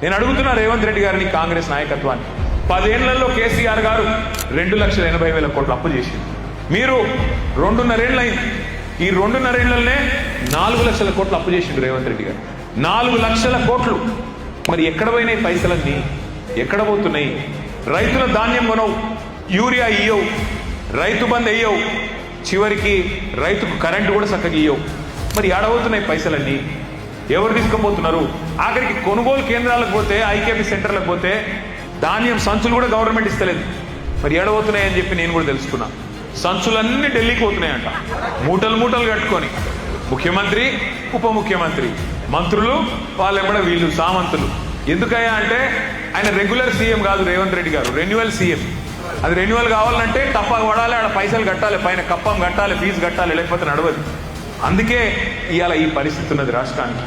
నేను అడుగుతున్నా రేవంత్ రెడ్డి గారిని, కాంగ్రెస్ నాయకత్వాన్ని. 10 ఏళ్లలో కేసీఆర్ గారు 2,80,000 కోట్లు అప్పు చేసింది. మీరు 2.5 ఏళ్ళు అయింది. ఈ 2.5 ఏళ్లనే 4 లక్షల కోట్లు అప్పు చేసిండు రేవంత్ రెడ్డి గారు. 4 లక్షల కోట్లు. మరి ఎక్కడ పోయినాయి పైసలన్నీ? ఎక్కడ పోతున్నాయి? రైతుల ధాన్యం కొనవు, యూరియా ఇయ్యవు, రైతు బంద్ ఇయ్యవు, చివరికి రైతుకు కరెంటు కూడా చక్కగా ఇయ్యవు. మరి ఏడవుతున్నాయి పైసలన్నీ? ఎవరు తీసుకుపోతున్నారు? ఆఖరికి కొనుగోలు కేంద్రాలకు పోతే, ఐకేపీ సెంటర్లకు పోతే ధాన్యం సంచులు కూడా గవర్నమెంట్ ఇస్తలేదు. మరి ఏడవుతున్నాయని చెప్పి నేను కూడా తెలుసుకున్నా. సంచులన్నీ ఢిల్లీకి పోతున్నాయంట, మూటలు మూటలు కట్టుకొని. ముఖ్యమంత్రి, ఉప ముఖ్యమంత్రి, మంత్రులు, వాళ్ళెంబడ వీళ్ళు సామంతులు. ఎందుకయ్యా అంటే ఆయన రెగ్యులర్ సీఎం కాదు రేవంత్ రెడ్డి గారు, రెన్యువల్ సీఎం. అది రెన్యువల్ కావాలంటే టప్పా పడాలి, ఆడ పైసలు కట్టాలి, పైన కప్పం కట్టాలి, ఫీజు కట్టాలి, లేకపోతే నడవదు. అందుకే ఇవాళ ఈ పరిస్థితి ఉన్నది రాష్ట్రానికి.